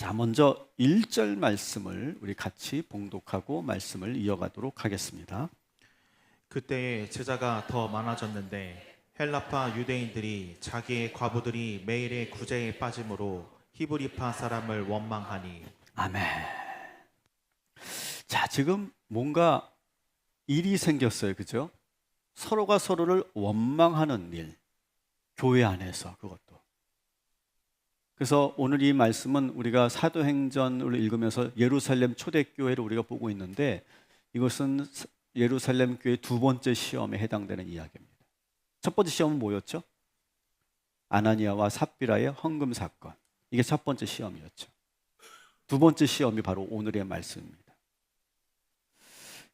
자, 먼저 1절 말씀을 우리 같이 봉독하고 말씀을 이어가도록 하겠습니다. 그때에 제자가 더 많아졌는데 헬라파 유대인들이 자기의 과부들이 매일의 구제에 빠짐으로 히브리파 사람을 원망하니. 아멘. 자, 지금 뭔가 일이 생겼어요. 그죠? 서로가 서로를 원망하는 일. 교회 안에서 그것도. 그래서 오늘 이 말씀은 우리가 사도행전을 읽으면서 예루살렘 초대교회를 우리가 보고 있는데 이것은 예루살렘 교회 두 번째 시험에 해당되는 이야기입니다. 첫 번째 시험은 뭐였죠? 아나니아와 삽비라의 헌금 사건. 이게 첫 번째 시험이었죠. 두 번째 시험이 바로 오늘의 말씀입니다.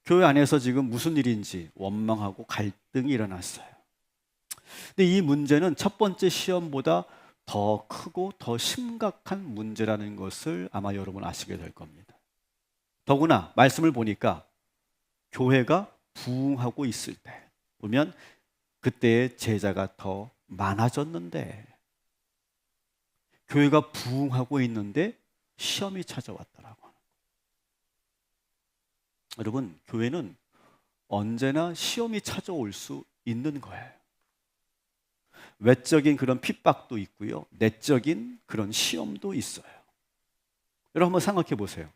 교회 안에서 지금 무슨 일인지 원망하고 갈등이 일어났어요. 근데 이 문제는 첫 번째 시험보다 더 크고 더 심각한 문제라는 것을 아마 여러분 아시게 될 겁니다. 더구나 말씀을 보니까 교회가 부흥하고 있을 때 보면 그때의 제자가 더 많아졌는데 교회가 부흥하고 있는데 시험이 찾아왔더라고요. 여러분, 교회는 언제나 시험이 찾아올 수 있는 거예요. 외적인 그런 핍박도 있고요. 내적인 그런 시험도 있어요. 여러분 한번 생각해 보세요.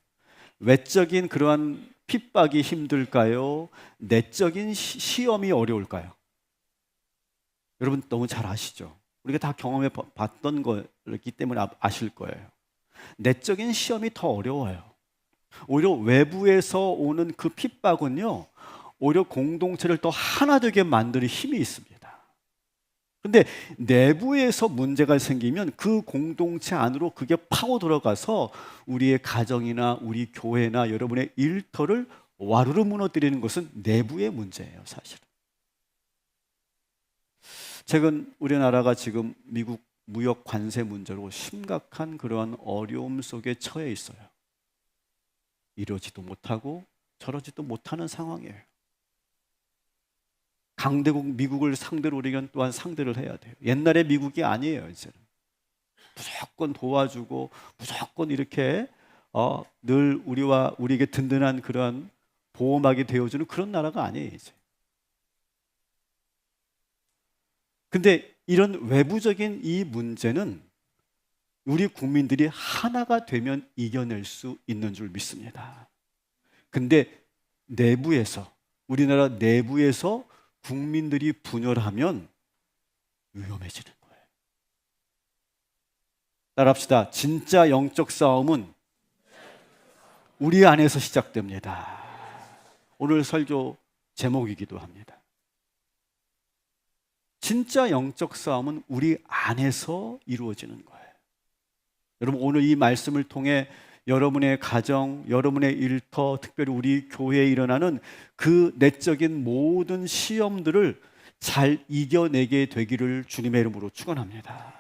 외적인 그러한 핍박이 힘들까요? 내적인 시험이 어려울까요? 여러분 너무 잘 아시죠? 우리가 다 경험해 봤던 거기 때문에 아실 거예요. 내적인 시험이 더 어려워요. 오히려 외부에서 오는 그 핍박은요, 오히려 공동체를 더 하나 되게 만드는 힘이 있습니다. 근데 내부에서 문제가 생기면 그 공동체 안으로 그게 파고 들어가서 우리의 가정이나 우리 교회나 여러분의 일터를 와르르 무너뜨리는 것은 내부의 문제예요, 사실은. 최근 우리나라가 지금 미국 무역 관세 문제로 심각한 그러한 어려움 속에 처해 있어요. 이러지도 못하고 저러지도 못하는 상황이에요. 강대국 미국을 상대로 우리가 또한 상대를 해야 돼요. 옛날의 미국이 아니에요, 이제는. 무조건 도와주고 무조건 이렇게 늘 우리에게 든든한 그런 보호막이 되어주는 그런 나라가 아니에요, 이제. 근데 이런 외부적인 이 문제는 우리 국민들이 하나가 되면 이겨낼 수 있는 줄 믿습니다. 근데 내부에서, 우리나라 내부에서 국민들이 분열하면 위험해지는 거예요. 따라합시다. 진짜 영적 싸움은 우리 안에서 시작됩니다. 오늘 설교 제목이기도 합니다. 진짜 영적 싸움은 우리 안에서 이루어지는 거예요. 여러분 오늘 이 말씀을 통해 여러분의 가정, 여러분의 일터, 특별히 우리 교회에 일어나는 그 내적인 모든 시험들을 잘 이겨내게 되기를 주님의 이름으로 축원합니다.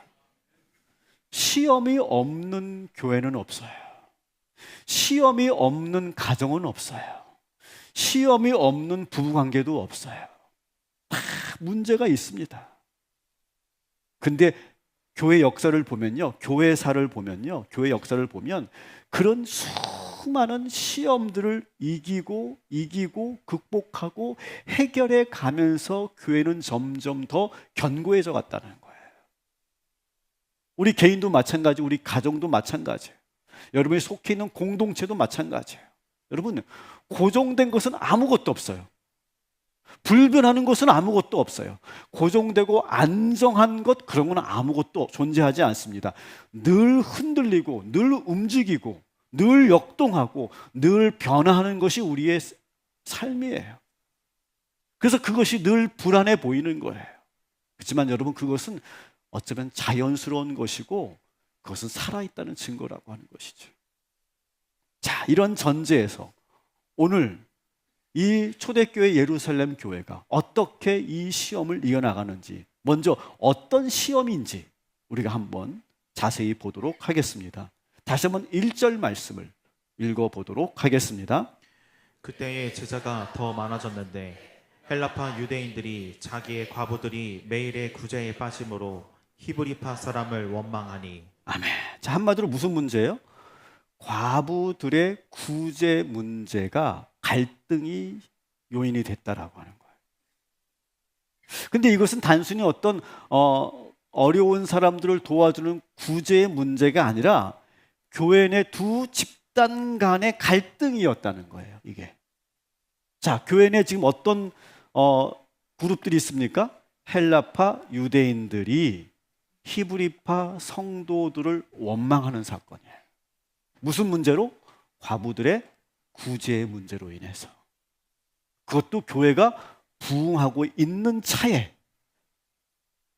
시험이 없는 교회는 없어요. 시험이 없는 가정은 없어요. 시험이 없는 부부관계도 없어요. 다 문제가 있습니다. 근데 교회 역사를 보면요, 교회사를 보면요, 교회 역사를 보면 그런 수많은 시험들을 이기고 극복하고 해결해 가면서 교회는 점점 더 견고해져 갔다는 거예요. 우리 개인도 마찬가지, 우리 가정도 마찬가지예요. 여러분이 속해 있는 공동체도 마찬가지예요. 여러분, 고정된 것은 아무것도 없어요. 불변하는 것은 아무것도 없어요. 고정되고 안정한 것, 그런 건 아무것도 존재하지 않습니다. 늘 흔들리고 늘 움직이고 늘 역동하고 늘 변화하는 것이 우리의 삶이에요. 그래서 그것이 늘 불안해 보이는 거예요. 그렇지만 여러분, 그것은 어쩌면 자연스러운 것이고 그것은 살아있다는 증거라고 하는 것이죠. 자, 이런 전제에서 오늘 이 초대교회 예루살렘 교회가 어떻게 이 시험을 이겨나가는지, 먼저 어떤 시험인지 우리가 한번 자세히 보도록 하겠습니다. 다시 한번 1절 말씀을 읽어보도록 하겠습니다. 그때에 제자가 더 많아졌는데 헬라파 유대인들이 자기의 과부들이 매일의 구제에 빠짐으로 히브리파 사람을 원망하니. 아멘. 자, 한마디로 무슨 문제예요? 과부들의 구제 문제가 갈등이 요인이 됐다라고 하는 거예요. 근데 이것은 단순히 어떤 어려운 사람들을 도와주는 구제의 문제가 아니라 교회 내 두 집단 간의 갈등이었다는 거예요, 이게. 자, 교회 내 지금 어떤 그룹들이 있습니까? 헬라파 유대인들이 히브리파 성도들을 원망하는 사건이에요. 무슨 문제로? 과부들의 구제의 문제로 인해서. 그것도 교회가 부흥하고 있는 차에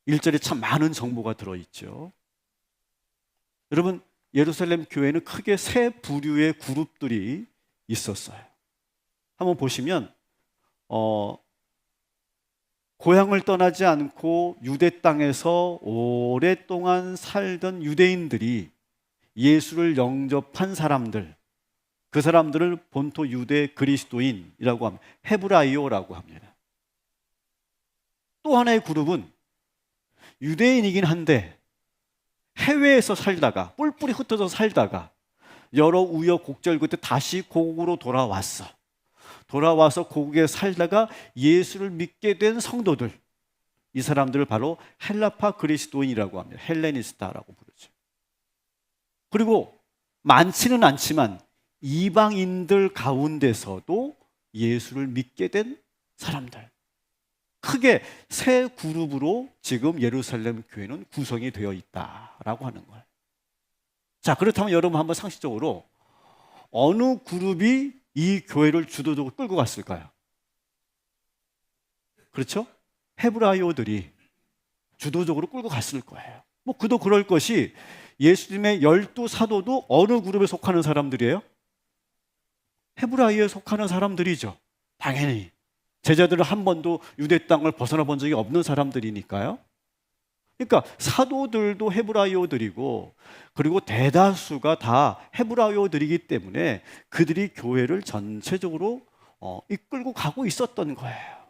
1절에 참 많은 정보가 들어있죠. 여러분, 예루살렘 교회는 크게 세 부류의 그룹들이 있었어요. 한번 보시면 고향을 떠나지 않고 유대 땅에서 오랫동안 살던 유대인들이 예수를 영접한 사람들, 그 사람들을 본토 유대 그리스도인이라고 합니다. 헤브라이오라고 합니다. 또 하나의 그룹은 유대인이긴 한데 해외에서 살다가 뿔뿔이 흩어져 살다가 여러 우여곡절 끝에 다시 고국으로 돌아와서 고국에 살다가 예수를 믿게 된 성도들, 이 사람들을 바로 헬라파 그리스도인이라고 합니다. 헬레니스타라고 부르죠. 그리고 많지는 않지만 이방인들 가운데서도 예수를 믿게 된 사람들, 크게 세 그룹으로 지금 예루살렘 교회는 구성이 되어 있다라고 하는 거예요. 자, 그렇다면 여러분 한번 상식적으로 어느 그룹이 이 교회를 주도적으로 끌고 갔을까요? 그렇죠? 헤브라이오들이 주도적으로 끌고 갔을 거예요. 뭐 그도 그럴 것이 예수님의 12사도도 어느 그룹에 속하는 사람들이에요? 헤브라이오에 속하는 사람들이죠. 당연히 제자들은 한 번도 유대 땅을 벗어나 본 적이 없는 사람들이니까요. 그러니까 사도들도 헤브라이오들이고 그리고 대다수가 다 헤브라이오들이기 때문에 그들이 교회를 전체적으로 이끌고 가고 있었던 거예요.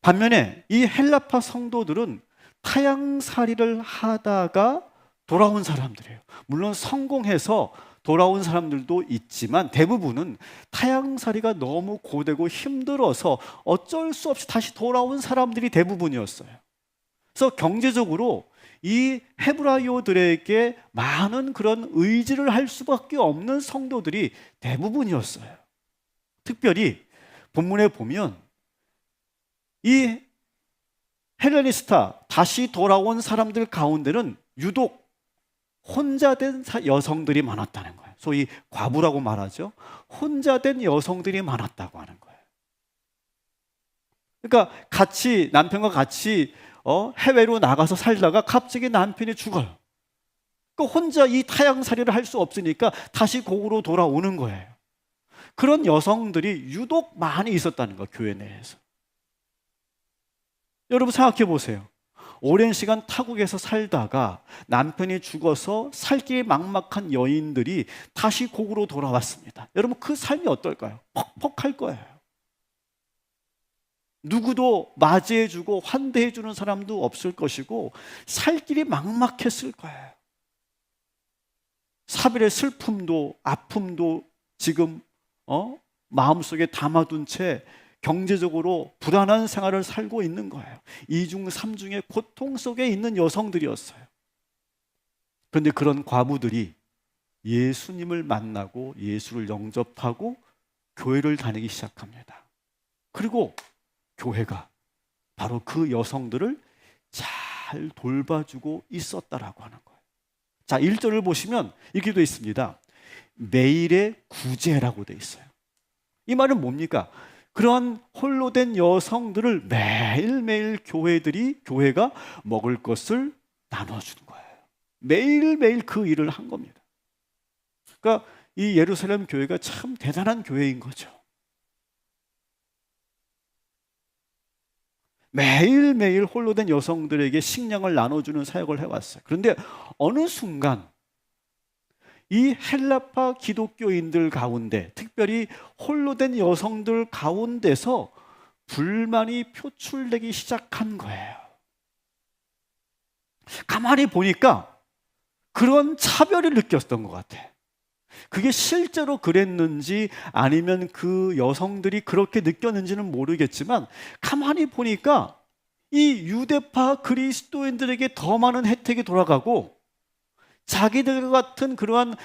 반면에 이 헬라파 성도들은 타향살이를 하다가 돌아온 사람들이에요. 물론 성공해서 돌아온 사람들도 있지만 대부분은 타향살이가 너무 고되고 힘들어서 어쩔 수 없이 다시 돌아온 사람들이 대부분이었어요. 그래서 경제적으로 이 헤브라이오들에게 많은 그런 의지를 할 수밖에 없는 성도들이 대부분이었어요. 특별히 본문에 보면 이 헬레니스타, 다시 돌아온 사람들 가운데는 유독 혼자 된 여성들이 많았다는 거예요. 소위 과부라고 말하죠. 혼자 된 여성들이 많았다고 하는 거예요. 그러니까 남편과 같이 해외로 나가서 살다가 갑자기 남편이 죽어요. 그러니까 혼자 이 타향살이를 할 수 없으니까 다시 고국으로 돌아오는 거예요. 그런 여성들이 유독 많이 있었다는 거예요, 교회 내에서. 여러분 생각해 보세요. 오랜 시간 타국에서 살다가 남편이 죽어서 살 길이 막막한 여인들이 다시 고국으로 돌아왔습니다. 여러분 그 삶이 어떨까요? 퍽퍽할 거예요. 누구도 맞이해주고 환대해주는 사람도 없을 것이고 살 길이 막막했을 거예요. 사별의 슬픔도 아픔도 지금 마음속에 담아둔 채 경제적으로 불안한 생활을 살고 있는 거예요. 이중삼중의 고통 속에 있는 여성들이었어요. 그런데 그런 과부들이 예수님을 만나고 예수를 영접하고 교회를 다니기 시작합니다. 그리고 교회가 바로 그 여성들을 잘 돌봐주고 있었다라고 하는 거예요. 자, 1절을 보시면 이렇게 되어 있습니다. 매일의 구제라고 되어 있어요. 이 말은 뭡니까? 그런 홀로 된 여성들을 매일매일 교회가 먹을 것을 나눠주는 거예요. 매일매일 그 일을 한 겁니다. 그러니까 이 예루살렘 교회가 참 대단한 교회인 거죠. 매일매일 홀로 된 여성들에게 식량을 나눠주는 사역을 해왔어요. 그런데 어느 순간 이 헬라파 기독교인들 가운데, 특별히 홀로 된 여성들 가운데서 불만이 표출되기 시작한 거예요. 가만히 보니까 그런 차별을 느꼈던 것 같아. 그게 실제로 그랬는지 아니면 그 여성들이 그렇게 느꼈는지는 모르겠지만 가만히 보니까 이 유대파 그리스도인들에게 더 많은 혜택이 돌아가고 자기들 같은 그러한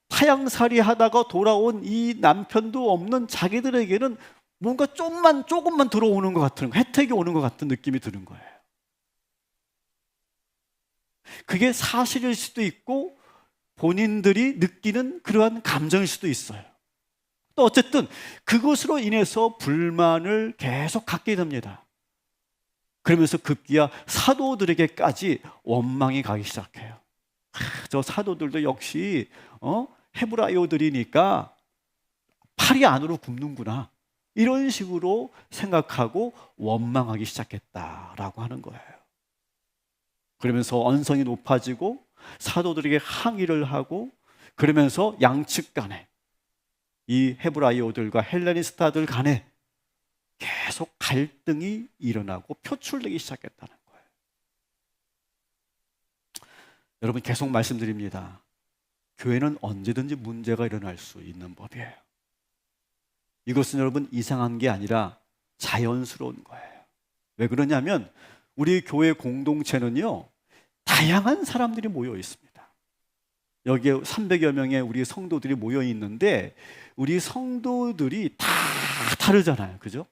타양살이 하다가 돌아온 이 남편도 없는 자기들에게는 뭔가 조금만 들어오는 것 같은 혜택이 오는 것 같은 느낌이 드는 거예요. 그게 사실일 수도 있고 본인들이 느끼는 그러한 감정일 수도 있어요. 또 어쨌든 그것으로 인해서 불만을 계속 갖게 됩니다. 그러면서 급기야 사도들에게까지 원망이 가기 시작해요. 저 사도들도 역시 헤브라이어들이니까 팔이 안으로 굽는구나, 이런 식으로 생각하고 원망하기 시작했다라고 하는 거예요. 그러면서 언성이 높아지고 사도들에게 항의를 하고, 그러면서 양측 간에 이 헤브라이어들과 헬레니스타들 간에 계속 갈등이 일어나고 표출되기 시작했다는 거예요. 여러분, 계속 말씀드립니다. 교회는 언제든지 문제가 일어날 수 있는 법이에요. 이것은 여러분 이상한 게 아니라 자연스러운 거예요. 왜 그러냐면 우리 교회 공동체는요, 다양한 사람들이 모여 있습니다. 여기에 300여 명의 우리 성도들이 모여 있는데 우리 성도들이 다 다르잖아요. 그죠?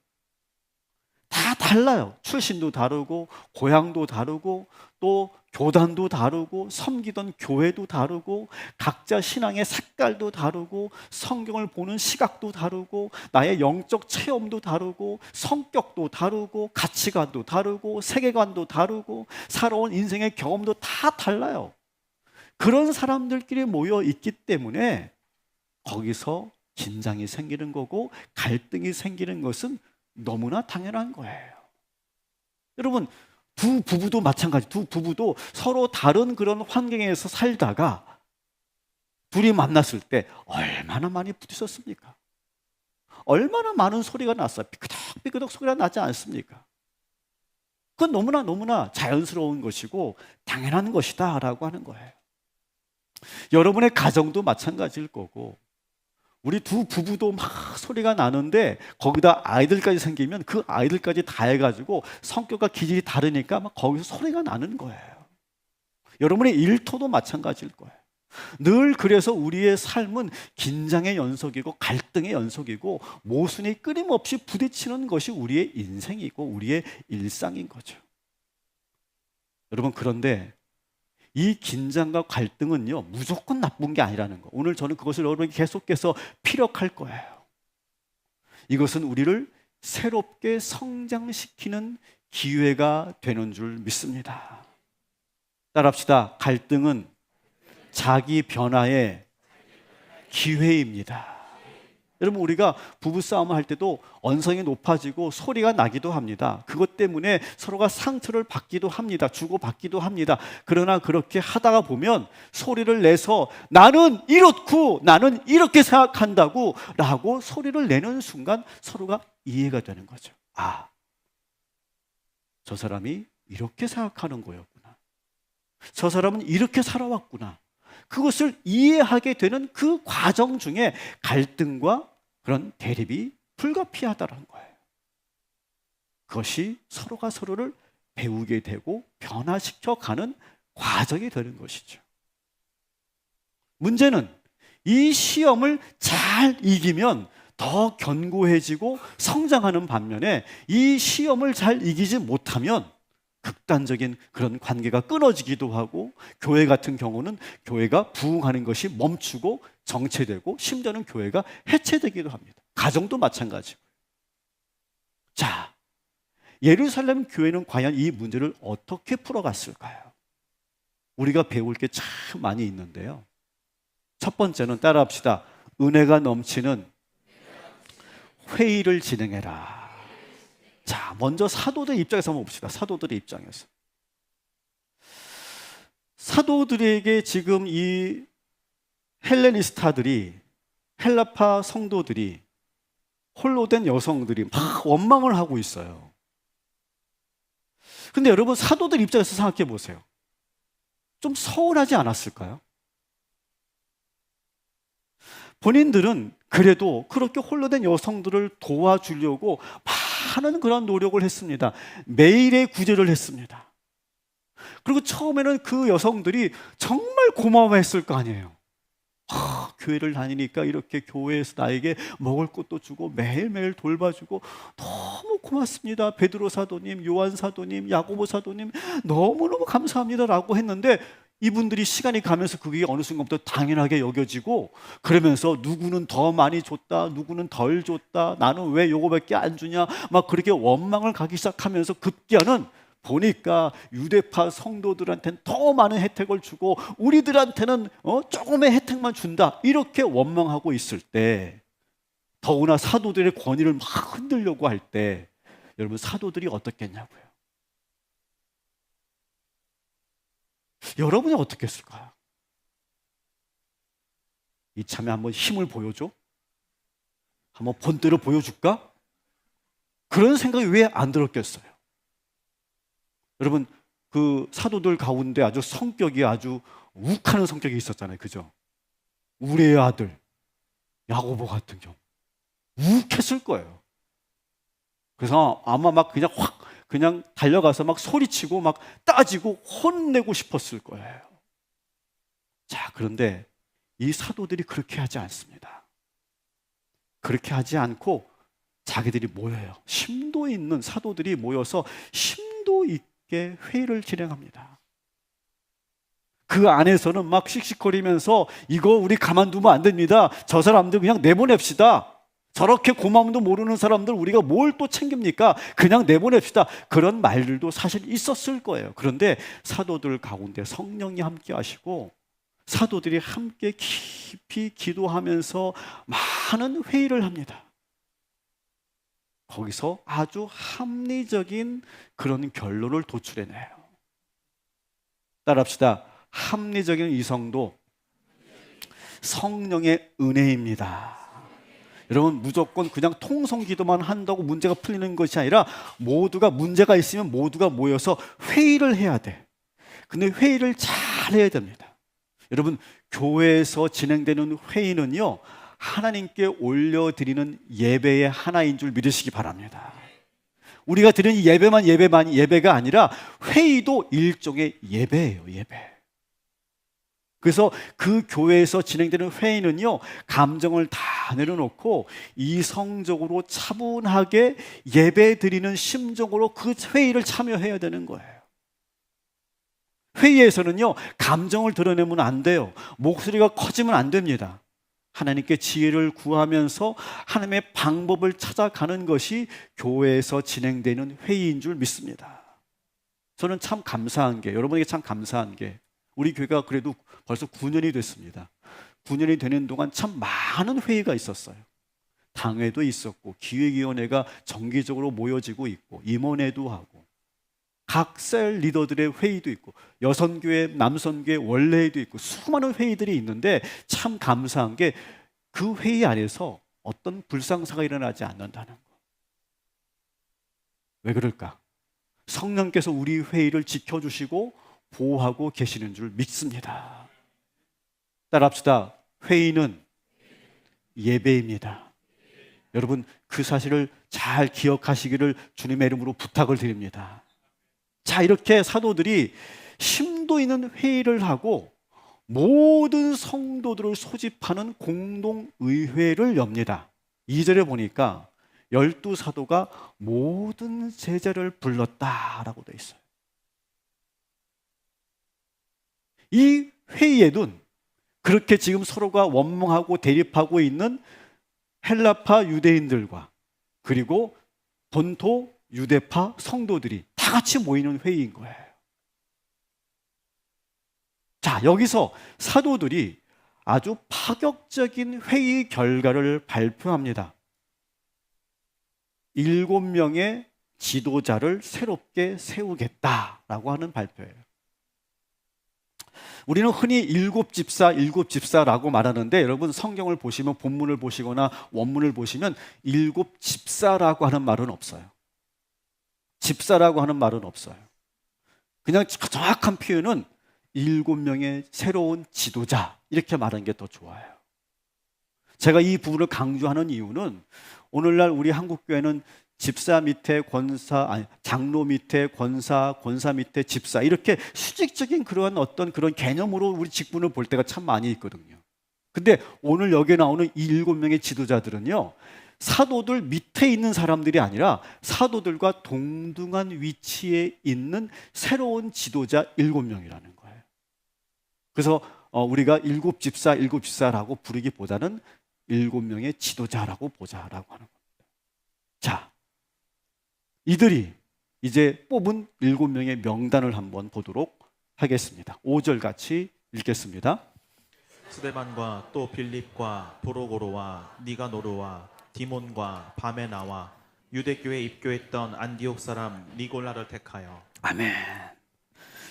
다 달라요. 출신도 다르고 고향도 다르고 또 교단도 다르고 섬기던 교회도 다르고 각자 신앙의 색깔도 다르고 성경을 보는 시각도 다르고 나의 영적 체험도 다르고 성격도 다르고 가치관도 다르고 세계관도 다르고 살아온 인생의 경험도 다 달라요. 그런 사람들끼리 모여 있기 때문에 거기서 긴장이 생기는 거고 갈등이 생기는 것은 너무나 당연한 거예요. 여러분, 두 부부도 마찬가지. 두 부부도 서로 다른 그런 환경에서 살다가 둘이 만났을 때 얼마나 많이 부딪혔습니까? 얼마나 많은 소리가 났어요. 삐그덕 소리가 나지 않습니까? 그건 너무나 자연스러운 것이고 당연한 것이다라고 하는 거예요. 여러분의 가정도 마찬가지일 거고, 우리 두 부부도 막 소리가 나는데 거기다 아이들까지 생기면 그 아이들까지 다 해가지고 성격과 기질이 다르니까 막 거기서 소리가 나는 거예요. 여러분의 일터도 마찬가지일 거예요. 늘 그래서 우리의 삶은 긴장의 연속이고 갈등의 연속이고 모순이 끊임없이 부딪히는 것이 우리의 인생이고 우리의 일상인 거죠. 여러분, 그런데 이 긴장과 갈등은요, 무조건 나쁜 게 아니라는 거, 오늘 저는 그것을 여러분에게 계속해서 피력할 거예요. 이것은 우리를 새롭게 성장시키는 기회가 되는 줄 믿습니다. 따라합시다. 갈등은 자기 변화의 기회입니다. 여러분, 우리가 부부싸움을 할 때도 언성이 높아지고 소리가 나기도 합니다. 그것 때문에 서로가 상처를 받기도 합니다. 주고받기도 합니다. 그러나 그렇게 하다가 보면 소리를 내서 나는 이렇고 나는 이렇게 생각한다고 라고 소리를 내는 순간 서로가 이해가 되는 거죠. 아, 저 사람이 이렇게 생각하는 거였구나. 저 사람은 이렇게 살아왔구나. 그것을 이해하게 되는 그 과정 중에 갈등과 그런 대립이 불가피하다는 거예요. 그것이 서로가 서로를 배우게 되고 변화시켜가는 과정이 되는 것이죠. 문제는 이 시험을 잘 이기면 더 견고해지고 성장하는 반면에 이 시험을 잘 이기지 못하면 극단적인 그런 관계가 끊어지기도 하고, 교회 같은 경우는 교회가 부흥하는 것이 멈추고 정체되고 심지어는 교회가 해체되기도 합니다. 가정도 마찬가지고요. 자, 예루살렘 교회는 과연 이 문제를 어떻게 풀어갔을까요? 우리가 배울 게 참 많이 있는데요. 첫 번째는 따라합시다. 은혜가 넘치는 회의를 진행해라. 자, 먼저 사도들 입장에서 한번 봅시다. 사도들의 입장에서. 사도들에게 지금 이 헬레니스타들이, 헬라파 성도들이, 홀로 된 여성들이 막 원망을 하고 있어요. 근데 여러분, 사도들 입장에서 생각해 보세요. 좀 서운하지 않았을까요? 본인들은 그래도 그렇게 홀로 된 여성들을 도와주려고 많은 그런 노력을 했습니다. 매일의 구제를 했습니다. 그리고 처음에는 그 여성들이 정말 고마워했을 거 아니에요. 교회를 다니니까 이렇게 교회에서 나에게 먹을 것도 주고 매일매일 돌봐주고 너무 고맙습니다. 베드로 사도님, 요한 사도님, 야고보 사도님 너무너무 감사합니다라고 했는데 이분들이 시간이 가면서 그게 어느 순간부터 당연하게 여겨지고 그러면서 누구는 더 많이 줬다, 누구는 덜 줬다, 나는 왜 요거밖에 안 주냐 막 그렇게 원망을 가기 시작하면서 급기야는 보니까 유대파 성도들한테는 더 많은 혜택을 주고 우리들한테는 조금의 혜택만 준다 이렇게 원망하고 있을 때 더구나 사도들의 권위를 막 흔들려고 할 때 여러분 사도들이 어떻겠냐고요. 여러분이 어떻게 했을까요? 이참에 한번 힘을 보여줘? 한번 본때를 보여줄까? 그런 생각이 왜 안 들었겠어요? 여러분 그 사도들 가운데 아주 성격이 아주 욱하는 성격이 있었잖아요. 그죠? 우리의 아들 야고보 같은 경우 욱했을 거예요. 그래서 아마 막 그냥 확 그냥 달려가서 막 소리치고 막 따지고 혼내고 싶었을 거예요. 자, 그런데 이 사도들이 그렇게 하지 않습니다. 그렇게 하지 않고 자기들이 모여요. 심도 있는 사도들이 모여서 심도 있게 회의를 진행합니다. 그 안에서는 막 씩씩거리면서 이거 우리 가만두면 안 됩니다. 저 사람들 그냥 내보냅시다. 저렇게 고마움도 모르는 사람들 우리가 뭘 또 챙깁니까? 그냥 내보냅시다. 그런 말들도 사실 있었을 거예요. 그런데 사도들 가운데 성령이 함께 하시고 사도들이 함께 깊이 기도하면서 많은 회의를 합니다. 거기서 아주 합리적인 그런 결론을 도출해내요. 따라합시다. 합리적인 이성도 성령의 은혜입니다. 여러분 무조건 그냥 통성 기도만 한다고 문제가 풀리는 것이 아니라 모두가 문제가 있으면 모두가 모여서 회의를 해야 돼. 근데 회의를 잘 해야 됩니다. 여러분 교회에서 진행되는 회의는요 하나님께 올려드리는 예배의 하나인 줄 믿으시기 바랍니다. 우리가 드리는 예배가 아니라 회의도 일종의 예배예요. 예배. 그래서 그 교회에서 진행되는 회의는요 감정을 다 내려놓고 이성적으로 차분하게 예배 드리는 심정으로 그 회의를 참여해야 되는 거예요. 회의에서는요 감정을 드러내면 안 돼요. 목소리가 커지면 안 됩니다. 하나님께 지혜를 구하면서 하나님의 방법을 찾아가는 것이 교회에서 진행되는 회의인 줄 믿습니다. 저는 참 감사한 게 여러분에게 참 감사한 게 우리 교회가 그래도 벌써 9년이 됐습니다. 9년이 되는 동안 참 많은 회의가 있었어요. 당회도 있었고 기획위원회가 정기적으로 모여지고 있고 임원회도 하고 각 셀 리더들의 회의도 있고 여선교회, 남선교회 원래회도 있고 수많은 회의들이 있는데 참 감사한 게 그 회의 안에서 어떤 불상사가 일어나지 않는다는 거. 왜 그럴까? 성령께서 우리 회의를 지켜주시고 보호하고 계시는 줄 믿습니다. 따라합시다. 회의는 예배입니다. 여러분 그 사실을 잘 기억하시기를 주님의 이름으로 부탁을 드립니다. 자, 이렇게 사도들이 심도 있는 회의를 하고 모든 성도들을 소집하는 공동의회를 엽니다. 2절에 보니까 12사도가 모든 제자를 불렀다라고 되어 있어요. 이 회의에는 그렇게 지금 서로가 원망하고 대립하고 있는 헬라파 유대인들과 그리고 본토 유대파 성도들이 다 같이 모이는 회의인 거예요. 자, 여기서 사도들이 아주 파격적인 회의 결과를 발표합니다. 7명의 지도자를 새롭게 세우겠다라고 하는 발표예요. 우리는 흔히 일곱 집사라고 말하는데 여러분 성경을 보시면 본문을 보시거나 원문을 보시면 일곱 집사라고 하는 말은 없어요. 집사라고 하는 말은 없어요. 그냥 정확한 표현은 7명의 새로운 지도자 이렇게 말하는 게 더 좋아요. 제가 이 부분을 강조하는 이유는 오늘날 우리 한국교회는 집사 밑에 권사, 장로 밑에 권사, 권사 밑에 집사 이렇게 수직적인 그러한 어떤 그런 개념으로 우리 직분을 볼 때가 참 많이 있거든요. 근데 오늘 여기에 나오는 이 7명의 지도자들은요, 사도들 밑에 있는 사람들이 아니라 사도들과 동등한 위치에 있는 새로운 지도자 7명이라는 거예요. 그래서 우리가 7집사라고 부르기보다는 7명의 지도자라고 보자라고 하는 겁니다. 자, 이들이 이제 뽑은 7명의 명단을 한번 보도록 하겠습니다. 5절 같이 읽겠습니다. 스데반과 또 빌립과 브로고로와 니가노르와 디몬과 바메나와 유대교에 입교했던 안디옥 사람 니골라를 택하여. 아멘.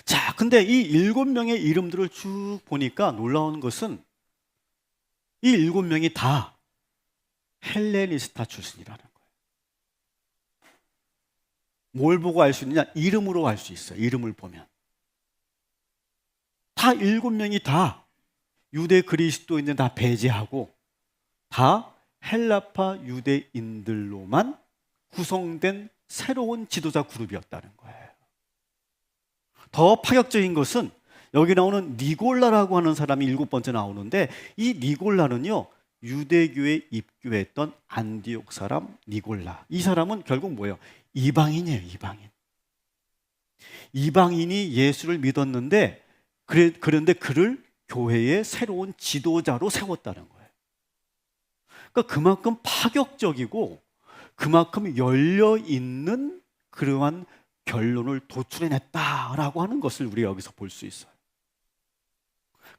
자, 근데 이 7명의 이름들을 쭉 보니까 놀라운 것은 이 7명이 다 헬레니스타 출신이라는 거예요. 뭘 보고 알 수 있느냐? 이름으로 알 수 있어요. 이름을 보면. 다 7명이 다 유대 그리스도인들 다 배제하고 다 헬라파 유대인들로만 구성된 새로운 지도자 그룹이었다는 거예요. 더 파격적인 것은 여기 나오는 니골라라고 하는 사람이 7번째 나오는데 이 니골라는요, 유대교에 입교했던 안디옥 사람 니골라. 이 사람은 결국 뭐예요? 이방인이에요. 이방인. 이방인이 예수를 믿었는데 그런데 그를 교회의 새로운 지도자로 세웠다는 거예요. 그러니까 그만큼 파격적이고 그만큼 열려있는 그러한 결론을 도출해냈다라고 하는 것을 우리가 여기서 볼 수 있어요.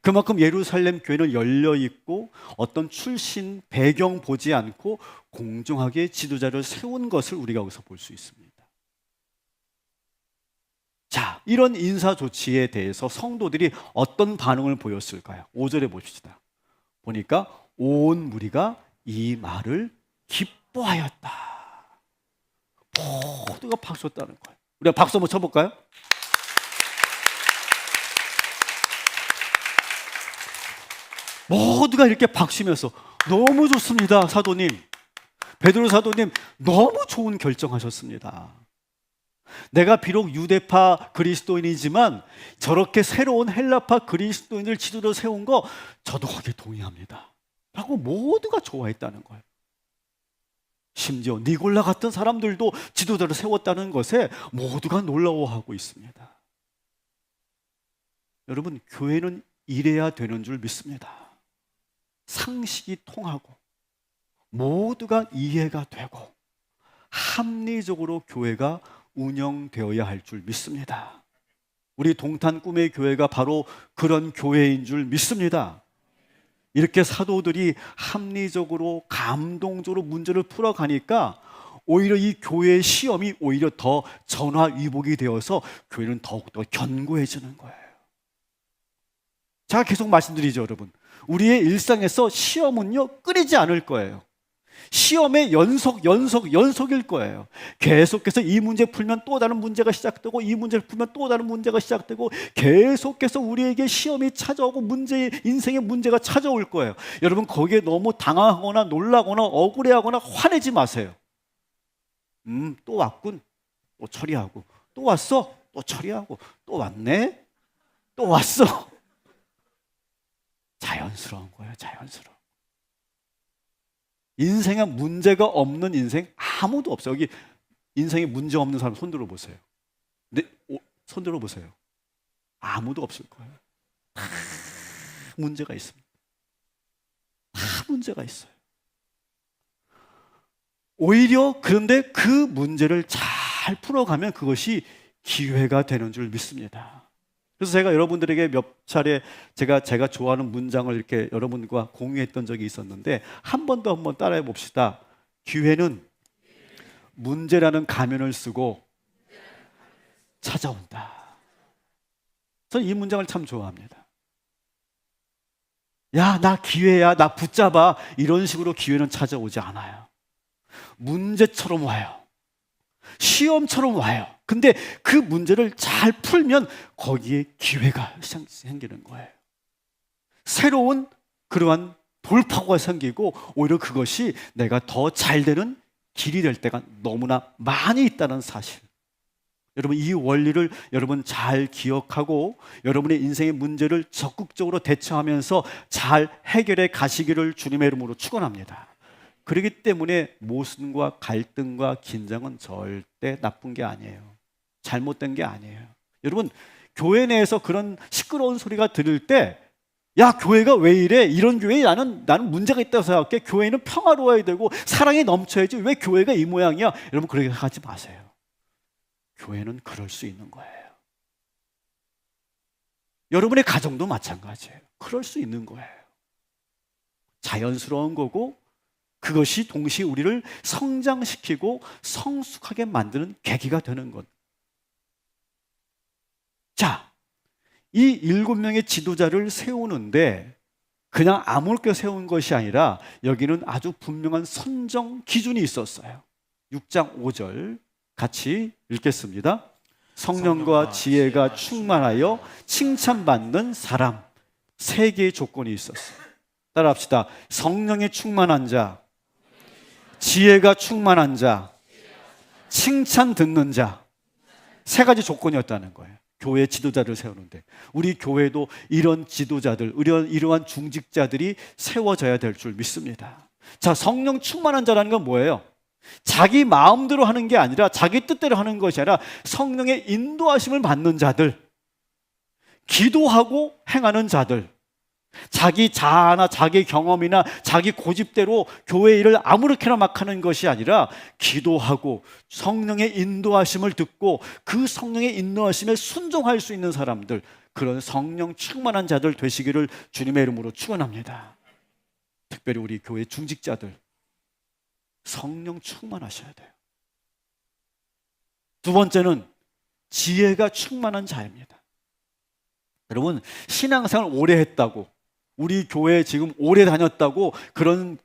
그만큼 예루살렘 교회는 열려있고 어떤 출신 배경 보지 않고 공정하게 지도자를 세운 것을 우리가 여기서 볼 수 있습니다. 자, 이런 인사 조치에 대해서 성도들이 어떤 반응을 보였을까요? 5절에 봅시다. 보니까 온 무리가 이 말을 기뻐하였다. 모두가 박수쳤다는 거예요. 우리가 박수 한번 쳐볼까요? 모두가 이렇게 박수면서 너무 좋습니다, 사도님. 베드로 사도님, 너무 좋은 결정하셨습니다. 내가 비록 유대파 그리스도인이지만 저렇게 새로운 헬라파 그리스도인을 지도로 세운 거 저도 거기에 동의합니다 라고 모두가 좋아했다는 거예요. 심지어 니골라 같은 사람들도 지도자를 세웠다는 것에 모두가 놀라워하고 있습니다. 여러분, 교회는 이래야 되는 줄 믿습니다. 상식이 통하고 모두가 이해가 되고 합리적으로 교회가 운영되어야 할 줄 믿습니다. 우리 동탄 꿈의 교회가 바로 그런 교회인 줄 믿습니다. 이렇게 사도들이 합리적으로 감동적으로 문제를 풀어가니까 오히려 이 교회의 시험이 오히려 더 전화위복이 되어서 교회는 더욱더 견고해지는 거예요. 제가 계속 말씀드리죠, 여러분. 우리의 일상에서 시험은요, 끊이지 않을 거예요. 시험의 연속일 거예요. 계속해서 이 문제 풀면 또 다른 문제가 시작되고 이 문제를 풀면 또 다른 문제가 시작되고 계속해서 우리에게 시험이 찾아오고 인생의 문제가 찾아올 거예요. 여러분, 거기에 너무 당황하거나 놀라거나 억울해하거나 화내지 마세요. 또 왔군. 또 처리하고. 또 왔어. 또 처리하고. 또 왔네. 또 왔어. 자연스러운 거예요. 자연스러워. 인생에 문제가 없는 인생 아무도 없어요. 여기 인생에 문제 없는 사람 손 들어보세요. 네, 손 들어보세요. 아무도 없을 거예요. 다 문제가 있습니다. 다 문제가 있어요. 오히려 그런데 그 문제를 잘 풀어가면 그것이 기회가 되는 줄 믿습니다. 그래서 제가 여러분들에게 몇 차례 제가 좋아하는 문장을 이렇게 여러분과 공유했던 적이 있었는데 한 번 더 한번 따라해 봅시다. 기회는 문제라는 가면을 쓰고 찾아온다. 저는 이 문장을 참 좋아합니다. 야, 나 기회야, 나 붙잡아, 이런 식으로 기회는 찾아오지 않아요. 문제처럼 와요. 시험처럼 와요. 근데 그 문제를 잘 풀면 거기에 기회가 생기는 거예요. 새로운 그러한 돌파구가 생기고 오히려 그것이 내가 더 잘 되는 길이 될 때가 너무나 많이 있다는 사실. 여러분, 이 원리를 여러분 잘 기억하고 여러분의 인생의 문제를 적극적으로 대처하면서 잘 해결해 가시기를 주님의 이름으로 축원합니다. 그렇기 때문에 모순과 갈등과 긴장은 절대 나쁜 게 아니에요. 잘못된 게 아니에요. 여러분, 교회 내에서 그런 시끄러운 소리가 들을 때, 야, 교회가 왜 이래? 이런 교회에 나는 문제가 있다고 생각해. 교회는 평화로워야 되고 사랑이 넘쳐야지. 왜 교회가 이 모양이야? 여러분, 그렇게 하지 마세요. 교회는 그럴 수 있는 거예요. 여러분의 가정도 마찬가지예요. 그럴 수 있는 거예요. 자연스러운 거고 그것이 동시에 우리를 성장시키고 성숙하게 만드는 계기가 되는 것. 자, 이 7명의 지도자를 세우는데 그냥 아무렇게 세운 것이 아니라 여기는 아주 분명한 선정 기준이 있었어요. 6장 5절 같이 읽겠습니다. 성령과 지혜가 충만하여 칭찬받는 사람. 3개의 조건이 있었어요. 따라합시다. 성령에 충만한 자, 지혜가 충만한 자, 칭찬 듣는 자. 3가지 조건이었다는 거예요. 교회 지도자를 세우는데 우리 교회도 이런 지도자들, 이러한 중직자들이 세워져야 될 줄 믿습니다. 자, 성령 충만한 자라는 건 뭐예요? 자기 마음대로 하는 게 아니라 자기 뜻대로 하는 것이 아니라 성령의 인도하심을 받는 자들, 기도하고 행하는 자들, 자기 자아나 자기 경험이나 자기 고집대로 교회 일을 아무렇게나 막 하는 것이 아니라 기도하고 성령의 인도하심을 듣고 그 성령의 인도하심에 순종할 수 있는 사람들, 그런 성령 충만한 자들 되시기를 주님의 이름으로 축원합니다. 특별히 우리 교회 중직자들 성령 충만하셔야 돼요. 2번째는 지혜가 충만한 자입니다. 여러분, 신앙생활 오래 했다고, 우리 교회 지금 오래 다녔다고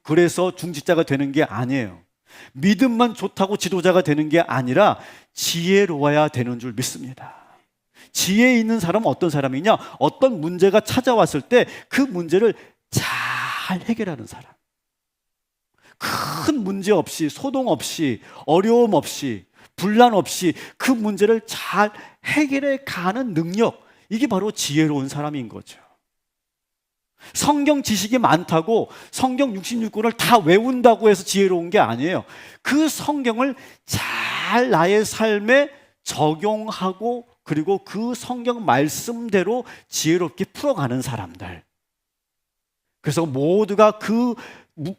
그래서 중직자가 되는 게 아니에요. 믿음만 좋다고 지도자가 되는 게 아니라 지혜로워야 되는 줄 믿습니다. 지혜 있는 사람은 어떤 사람이냐? 어떤 문제가 찾아왔을 때 그 문제를 잘 해결하는 사람. 큰 문제 없이, 소동 없이, 어려움 없이, 분란 없이 그 문제를 잘 해결해 가는 능력, 이게 바로 지혜로운 사람인 거죠. 성경 지식이 많다고 성경 66권을 다 외운다고 해서 지혜로운 게 아니에요. 그 성경을 잘 나의 삶에 적용하고 그리고 그 성경 말씀대로 지혜롭게 풀어가는 사람들. 그래서 모두가 그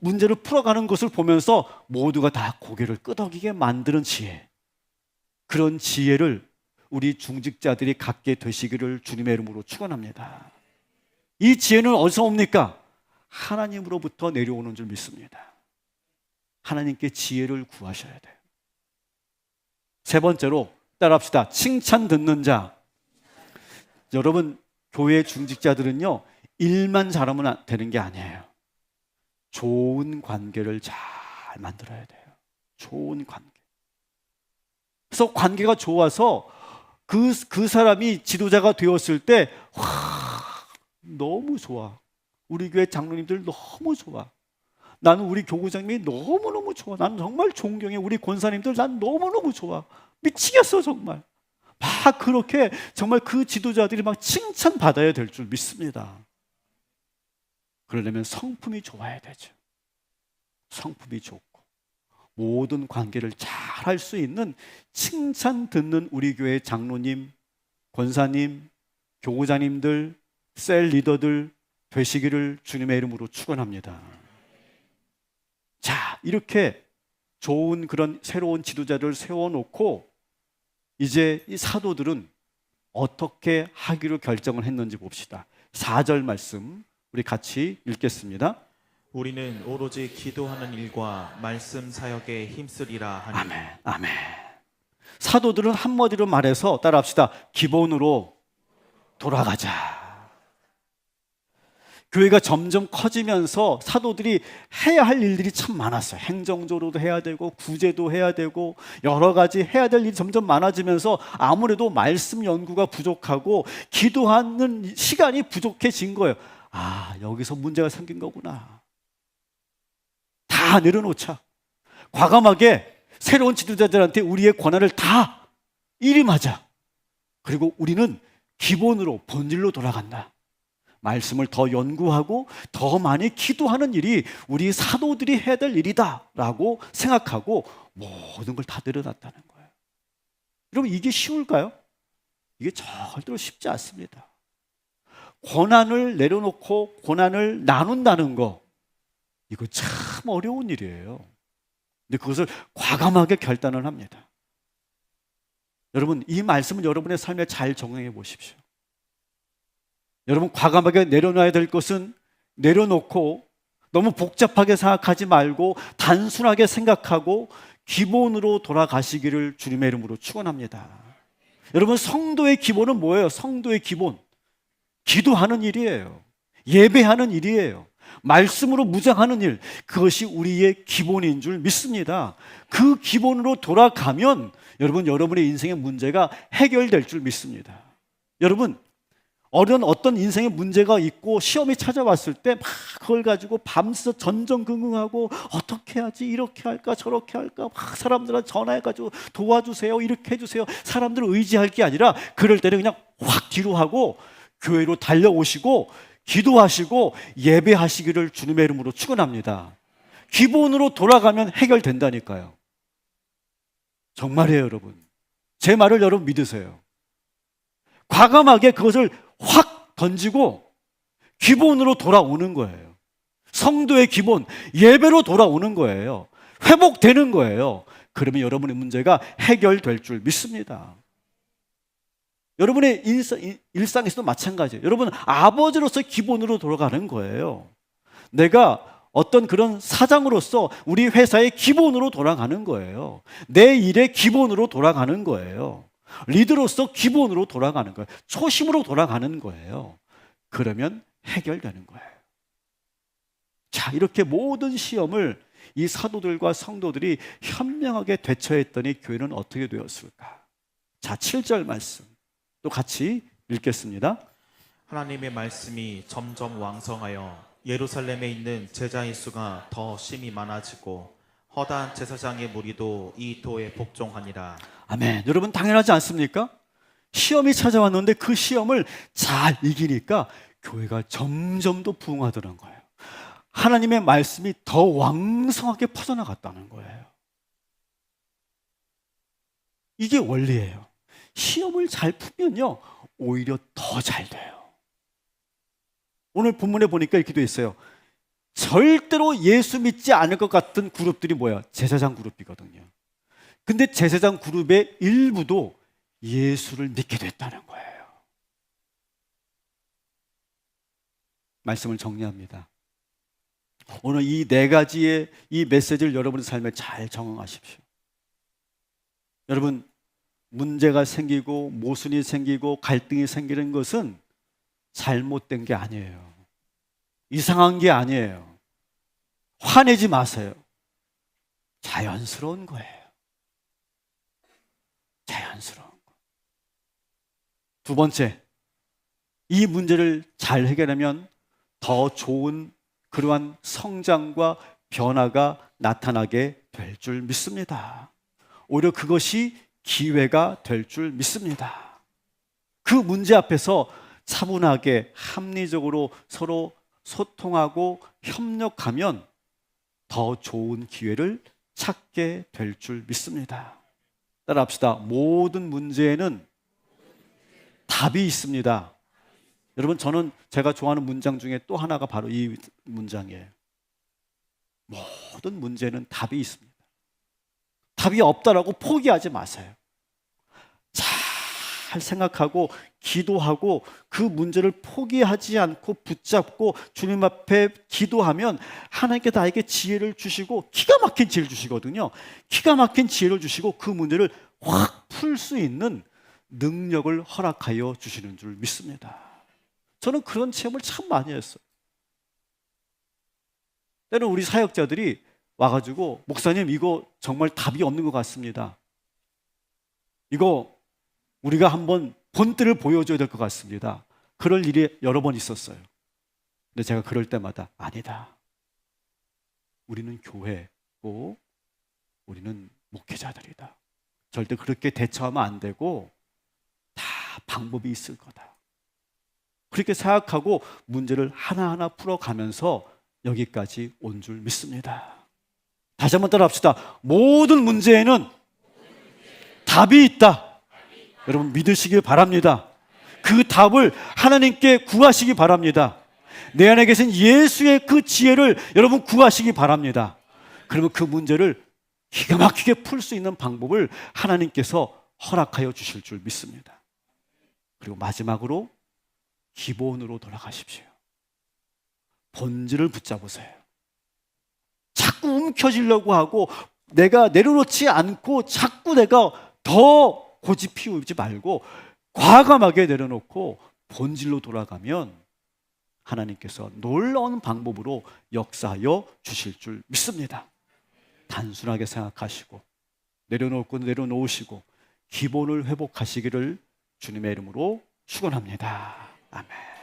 문제를 풀어가는 것을 보면서 모두가 다 고개를 끄덕이게 만드는 지혜, 그런 지혜를 우리 중직자들이 갖게 되시기를 주님의 이름으로 축원합니다. 이 지혜는 어디서 옵니까? 하나님으로부터 내려오는 줄 믿습니다. 하나님께 지혜를 구하셔야 돼요. 3번째로 따라합시다. 칭찬 듣는 자. 여러분, 교회 중직자들은요, 일만 잘하면 되는 게 아니에요. 좋은 관계를 잘 만들어야 돼요. 좋은 관계. 그래서 관계가 좋아서 그 사람이 지도자가 되었을 때, 와, 너무 좋아. 우리 교회 장로님들 너무 좋아. 나는 우리 교구장님이 너무너무 좋아. 난 정말 존경해. 우리 권사님들 난 너무너무 좋아. 미치겠어 정말. 막 그렇게 정말 그 지도자들이 막 칭찬받아야 될 줄 믿습니다. 그러려면 성품이 좋아야 되죠. 성품이 좋고 모든 관계를 잘 할 수 있는 칭찬 듣는 우리 교회 장로님, 권사님, 교구자님들, 셀 리더들 되시기를 주님의 이름으로 축원합니다. 자, 이렇게 좋은 그런 새로운 지도자를 세워놓고 이제 이 사도들은 어떻게 하기로 결정을 했는지 봅시다. 4절 말씀 우리 같이 읽겠습니다. 우리는 오로지 기도하는 일과 말씀 사역에 힘쓰리라 하니. 아멘, 아멘. 사도들은 한마디로 말해서 따라합시다. 기본으로 돌아가자. 교회가 점점 커지면서 사도들이 해야 할 일들이 참 많았어요. 행정적으로도 해야 되고 구제도 해야 되고 여러 가지 해야 될 일이 점점 많아지면서 아무래도 말씀 연구가 부족하고 기도하는 시간이 부족해진 거예요. 아, 여기서 문제가 생긴 거구나. 다 내려놓자. 과감하게 새로운 지도자들한테 우리의 권한을 다 일임하자. 그리고 우리는 기본으로 본질로 돌아간다. 말씀을 더 연구하고 더 많이 기도하는 일이 우리 사도들이 해야 될 일이다라고 생각하고 모든 걸 다 내려놨다는 거예요. 여러분, 이게 쉬울까요? 이게 절대로 쉽지 않습니다. 고난을 내려놓고 고난을 나눈다는 거, 이거 참 어려운 일이에요. 근데 그것을 과감하게 결단을 합니다. 여러분, 이 말씀을 여러분의 삶에 잘 적용해 보십시오. 여러분, 과감하게 내려놔야 될 것은 내려놓고 너무 복잡하게 생각하지 말고 단순하게 생각하고 기본으로 돌아가시기를 주님의 이름으로 축원합니다. 여러분, 성도의 기본은 뭐예요? 성도의 기본, 기도하는 일이에요. 예배하는 일이에요. 말씀으로 무장하는 일, 그것이 우리의 기본인 줄 믿습니다. 그 기본으로 돌아가면 여러분, 여러분의 인생의 문제가 해결될 줄 믿습니다. 여러분, 어떤 인생의 문제가 있고 시험이 찾아왔을 때 막 그걸 가지고 밤새 전전긍긍하고 어떻게 하지, 이렇게 할까 저렇게 할까 막 사람들한테 전화해가지고 도와주세요, 이렇게 해주세요, 사람들을 의지할 게 아니라 그럴 때는 그냥 확 뒤로 하고 교회로 달려오시고 기도하시고 예배하시기를 주님의 이름으로 축원합니다. 기본으로 돌아가면 해결된다니까요. 정말이에요. 여러분, 제 말을 여러분 믿으세요. 과감하게 그것을 확 던지고 기본으로 돌아오는 거예요. 성도의 기본, 예배로 돌아오는 거예요. 회복되는 거예요. 그러면 여러분의 문제가 해결될 줄 믿습니다. 여러분의 일상에서도 마찬가지예요. 여러분, 아버지로서 기본으로 돌아가는 거예요. 내가 어떤 그런 사장으로서 우리 회사의 기본으로 돌아가는 거예요. 내 일의 기본으로 돌아가는 거예요. 리더로서 기본으로 돌아가는 거예요. 초심으로 돌아가는 거예요. 그러면 해결되는 거예요. 자, 이렇게 모든 시험을 이 사도들과 성도들이 현명하게 대처했더니 교회는 어떻게 되었을까? 자, 7절 말씀 또 같이 읽겠습니다. 하나님의 말씀이 점점 왕성하여 예루살렘에 있는 제자의 수가 더 심히 많아지고 허다한 제사장의 무리도 이 도에 복종하니라. 아멘. 여러분, 당연하지 않습니까? 시험이 찾아왔는데 그 시험을 잘 이기니까 교회가 점점 더 부흥하더라는 거예요. 하나님의 말씀이 더 왕성하게 퍼져나갔다는 거예요. 이게 원리예요. 시험을 잘 풀면요, 오히려 더 잘 돼요. 오늘 본문에 보니까 이렇게 돼 있어요. 절대로 예수 믿지 않을 것 같은 그룹들이 뭐야? 제사장 그룹이거든요. 근데 제사장 그룹의 일부도 예수를 믿게 됐다는 거예요. 말씀을 정리합니다. 오늘 이 네 가지의 이 메시지를 여러분의 삶에 잘 적용하십시오. 여러분, 문제가 생기고 모순이 생기고 갈등이 생기는 것은 잘못된 게 아니에요. 이상한 게 아니에요. 화내지 마세요. 자연스러운 거예요. 자연스러운 거. 두 번째, 이 문제를 잘 해결하면 더 좋은 그러한 성장과 변화가 나타나게 될 줄 믿습니다. 오히려 그것이 기회가 될 줄 믿습니다. 그 문제 앞에서 차분하게 합리적으로 서로 소통하고 협력하면 더 좋은 기회를 찾게 될 줄 믿습니다. 따라합시다. 모든 문제에는 답이 있습니다. 여러분, 저는 제가 좋아하는 문장 중에 또 하나가 바로 이 문장이에요. 모든 문제는 답이 있습니다. 답이 없다라고 포기하지 마세요. 잘 생각하고 기도하고 그 문제를 포기하지 않고 붙잡고 주님 앞에 기도하면 하나님께 나에게 지혜를 주시고 기가 막힌 지혜를 주시거든요. 기가 막힌 지혜를 주시고 그 문제를 확 풀 수 있는 능력을 허락하여 주시는 줄 믿습니다. 저는 그런 체험을 참 많이 했어요. 때는 우리 사역자들이 와가지고 목사님 이거 정말 답이 없는 것 같습니다. 이거 우리가 한번 본때를 보여줘야 될 것 같습니다. 그럴 일이 여러 번 있었어요. 근데 제가 그럴 때마다 아니다. 우리는 교회고 우리는 목회자들이다. 절대 그렇게 대처하면 안 되고 다 방법이 있을 거다. 그렇게 생각하고 문제를 하나하나 풀어가면서 여기까지 온 줄 믿습니다. 다시 한번 따라합시다. 모든 문제에는 답이 있다. 여러분 믿으시길 바랍니다. 그 답을 하나님께 구하시기 바랍니다. 내 안에 계신 예수의 그 지혜를 여러분 구하시기 바랍니다. 그러면 그 문제를 기가 막히게 풀 수 있는 방법을 하나님께서 허락하여 주실 줄 믿습니다. 그리고 마지막으로 기본으로 돌아가십시오. 본질을 붙잡으세요. 자꾸 움켜쥐려고 하고 내가 내려놓지 않고 자꾸 내가 더 고집 피우지 말고 과감하게 내려놓고 본질로 돌아가면 하나님께서 놀라운 방법으로 역사하여 주실 줄 믿습니다. 단순하게 생각하시고 내려놓을 건 내려놓으시고 기본을 회복하시기를 주님의 이름으로 축원합니다. 아멘.